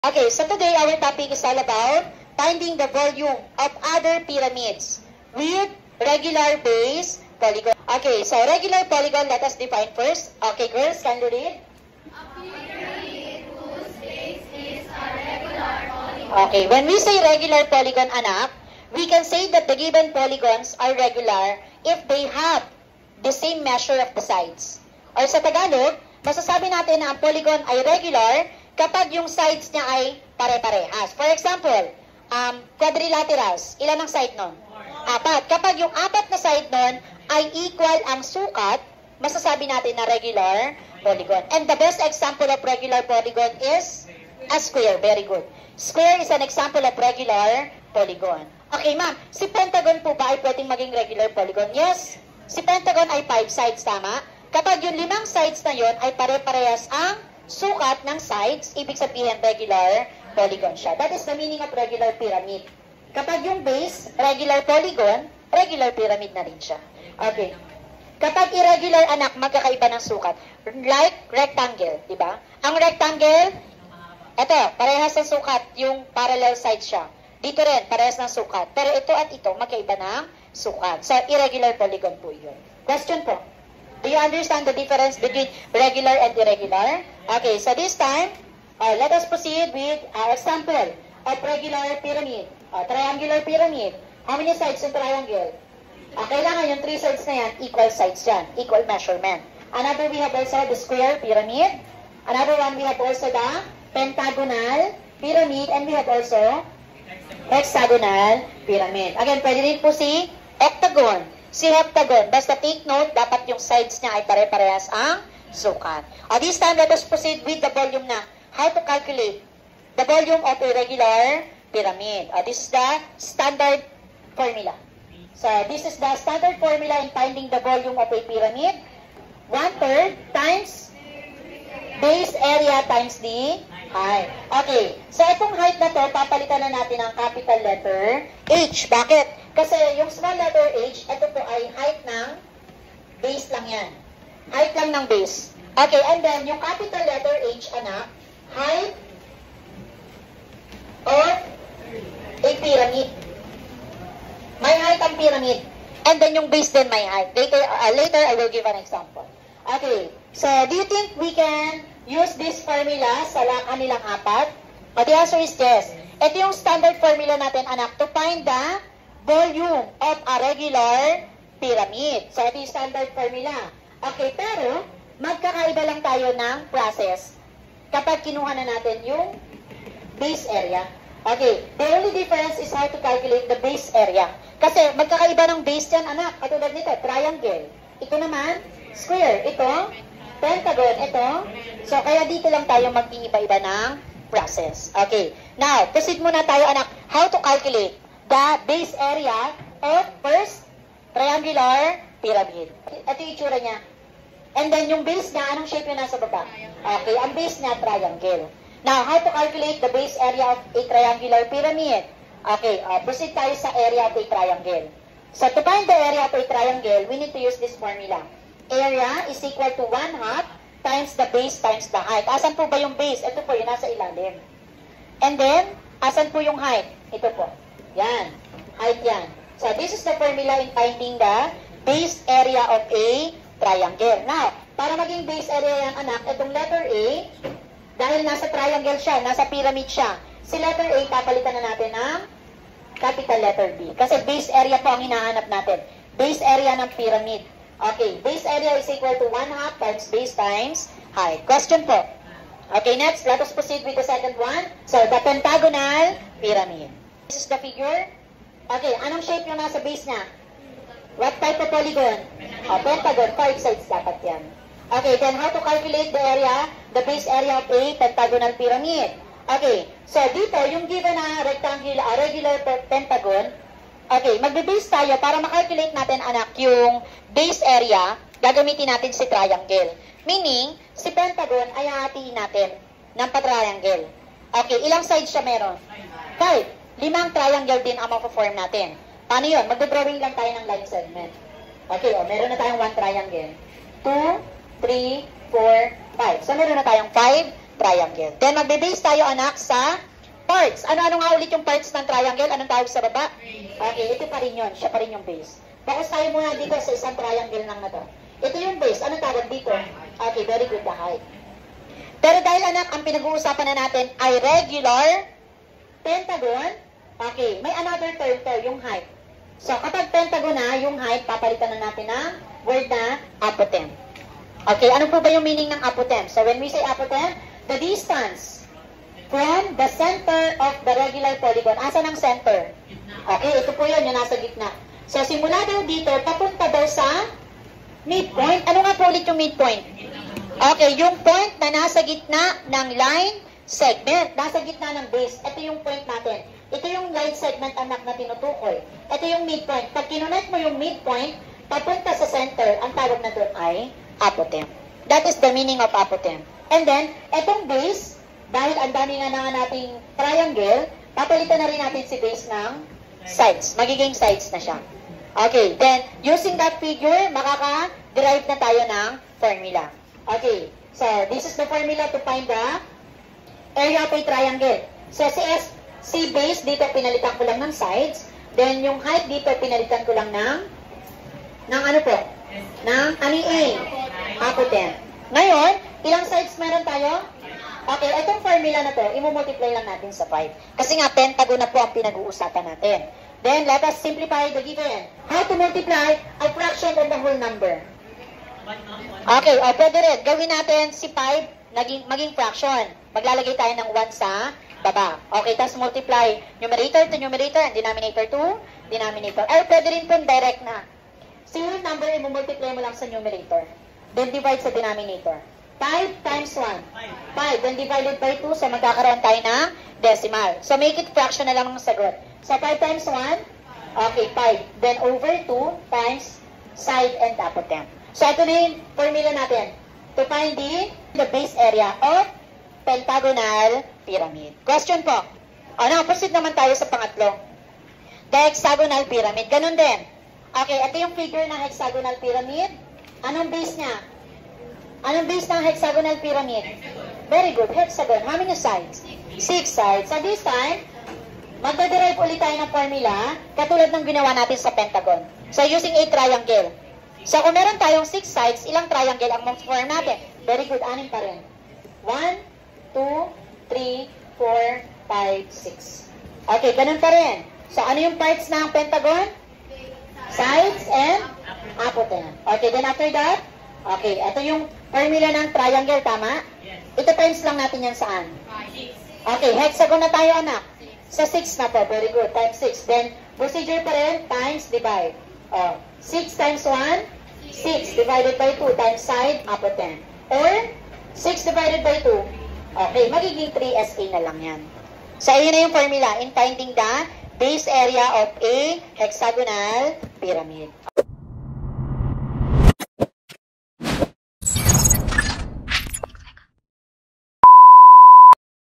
Okay, so today our topic is all about finding the volume of other pyramids with regular base polygon. Okay, so regular polygon, let us define first. Okay, girls, can you read? A pyramid whose base is a regular polygon. Okay, when we say regular polygon, anak, we can say that the given polygons are regular if they have the same measure of the sides. Or sa Tagalog, masasabi natin na ang polygon ay regular kapag yung sides niya ay pare-parehas. For example, quadrilaterals. Ilan ang side nun? 4. Kapag yung 4 na side nun ay equal ang sukat, masasabi natin na regular polygon. And the best example of regular polygon is a square. Very good. Square is an example of regular polygon. Okay, ma'am. Si pentagon po ba ay pwedeng maging regular polygon? Yes. Si pentagon ay 5 sides, tama? Kapag yung 5 sides na yon ay pare-parehas ang sukat ng sides, ibig sabihin regular polygon siya. That is the meaning of regular pyramid. Kapag yung base, regular polygon, regular pyramid na rin siya. Okay. Kapag irregular, anak, magkakaiba ng sukat. Like rectangle, di ba? Ang rectangle, eto, parehas ng sukat, yung parallel sides siya. Dito rin, parehas ng sukat. Pero ito at ito, magkaiba ng sukat. So, irregular polygon po yun. Question po. Do you understand the difference between regular and irregular? Okay, so this time, let us proceed with example of regular pyramid. Triangular pyramid. How many sides yung triangle? Kailangan yung 3 sides na yan, equal sides yan, equal measurement. Another, we have also the square pyramid. Another one, we have also the pentagonal pyramid. And we have also hexagonal pyramid. Again, pwede rin po si octagon. Si heptagon, basta take note, dapat yung sides niya ay pare-parehas ang sukat. This time, let us proceed with the volume na. How to calculate the volume of a regular pyramid. This is the standard formula. So, this is the standard formula in finding the volume of a pyramid. 1/3 times base area times the height. Okay, so itong height na to, papalitan na natin ang capital letter H. Bakit? Kasi yung small letter H, ito po ay height ng base lang yan. Height lang ng base. Okay, and then yung capital letter H, anak, height of a pyramid. May height ang pyramid. And then yung base din may height. Later I will give an example. Okay, so do you think we can use this formula sa kanilang 4? The answer is yes. Ito yung standard formula natin, anak, to find the volume of a regular pyramid. So, ito yung standard formula. Okay, pero magkakaiba lang tayo ng process kapag kinuha na natin yung base area. Okay, the only difference is how to calculate the base area. Kasi magkakaiba ng base yan, anak. Katulad nito, triangle. Ito naman, square. Ito, pentagon. Ito. So, kaya dito lang tayo mag-iiba-iba ng process. Okay, now, proceed muna tayo, anak, how to calculate the base area of first triangular pyramid. Ito yung itsura niya. And then yung base niya, anong shape yung nasa baba? Okay, ang base niya, triangle. Now, how to calculate the base area of a triangular pyramid? Okay, proceed tayo sa area of a triangle. So, to find the area of a triangle, we need to use this formula. Area is equal to 1/2 times the base times the height. Asan po ba yung base? Ito po, yung nasa ilalim. And then, asan po yung height? Ito po. Yan. Height yan. So, this is the formula in finding the base area of a triangle. Now, para maging base area yan, anak, itong letter A, dahil nasa triangle siya, nasa pyramid siya, si letter A, papalitan na natin ng capital letter B. Kasi base area po ang hinahanap natin. Base area ng pyramid. Okay, base area is equal to 1/2 times base times height. Question po. Okay, next, let us proceed with the second one. So, the pentagonal pyramid. This is the figure. Okay, anong shape yung nasa base niya? What type of polygon? Pentagon. 5 sides dapat yan. Okay, then how to calculate the area, the base area of a pentagonal pyramid? Okay, so dito, yung given na rectangular, regular pentagon, okay, magbe-base tayo para makalculate natin, anak, yung base area, gagamitin natin si triangle. Meaning, si pentagon ay hahatiin natin ng pa-triangle. Okay, ilang sides siya meron? 5. 5 triangle din ang ma-form natin. Paano yun? Magdodrawing lang tayo ng line segment. Okay, meron na tayong 1 triangle. 2, 3, 4, 5. So, meron na tayong 5 triangle. Then, magbe-base tayo, anak, sa parts. Ano-ano nga ulit yung parts ng triangle? Anong tawag sa baba? Okay, ito pa rin yun. Siya pa rin yung base. Focus tayo muna dito sa isang triangle lang na to. Ito yung base. Anong tawag dito? Okay, very good, the height. Pero dahil, anak, ang pinag-uusapan na natin ay regular pentagon, okay, may another term to, yung height. So, kapag pentagon na, yung height, papalitan na natin ng word na apotem. Okay, ano po ba yung meaning ng apotem? So, when we say apotem, the distance from the center of the regular polygon. Asan ang center? Okay, ito po yun, yung nasa gitna. So, simula daw dito, papunta daw sa midpoint. Ano nga po ulit yung midpoint? Okay, yung point na nasa gitna ng line segment. Nasa gitna ng base. Ito yung point natin. Ito yung line segment, anak, na tinutukoy. Ito yung midpoint. Pag kinonect mo yung midpoint, papunta sa center, ang tawag na doon ay apotem. That is the meaning of apotem. And then, etong base, dahil ang dami nga nating triangle, papalitan na rin natin si base ng sides. Magiging sides na siya. Okay, then, using that figure, makaka-derive na tayo ng formula. Okay, so this is the formula to find the area of a triangle. So, si base, dito pinalitan ko lang ng sides. Then, yung height dito, pinalitan ko lang ng ano po? Ng apotem. Ngayon, ilang sides meron tayo? Okay, itong formula na to, i-multiply lang natin sa 5. Kasi nga, pentagon na po ang pinag-uusapan natin. Then, let us simplify the given. How to multiply a fraction of the whole number? Okay, o pwede rin. Gawin natin si 5 maging fraction. Maglalagay tayo ng 1 sa baba. Okay, tapos multiply numerator to numerator and denominator to denominator. Or pwede rin po direct na. So, yung number, i-multiply mo lang sa numerator. Then, divide sa denominator. 5 times 1. 5. Then, divided by 2. So, magkakaroon tayo ng decimal. So, make it fraction na lang ang sagot. So, 5 times 1. Okay, 5. Then, over 2 times side and apotem. So, ito na yung formula natin. To find the base area of pentagonal pyramid. Question po. Ano, proceed naman tayo sa pangatlo. The hexagonal pyramid. Ganun din. Okay, ito yung figure ng hexagonal pyramid. Anong base niya? Anong base ng hexagonal pyramid? Very good, hexagon. How many sides? 6 sides. So this time, magdaderive ulit tayo ng formula katulad ng ginawa natin sa pentagon. So using a triangle. So kung meron tayong 6 sides, ilang triangle ang form natin? Very good, 6 pa rin. 1, 2, 3, 4, 5, 6. Okay, ganun pa rin. So ano yung parts ng pentagon? Sides and apotem. Okay, then after that, okay, ito yung formula ng triangle, tama? Ito times lang natin yan saan? Okay, hexagon na tayo, anak. Sa 6 na po, very good, times 6. Then, procedure pa rin, times, divide. 6 times 1, 6 divided by 2 times side, apotem. Or, 6 divided by 2. Okay, magiging 3SA na lang yan. So, ayun na yung formula in finding the base area of a hexagonal pyramid.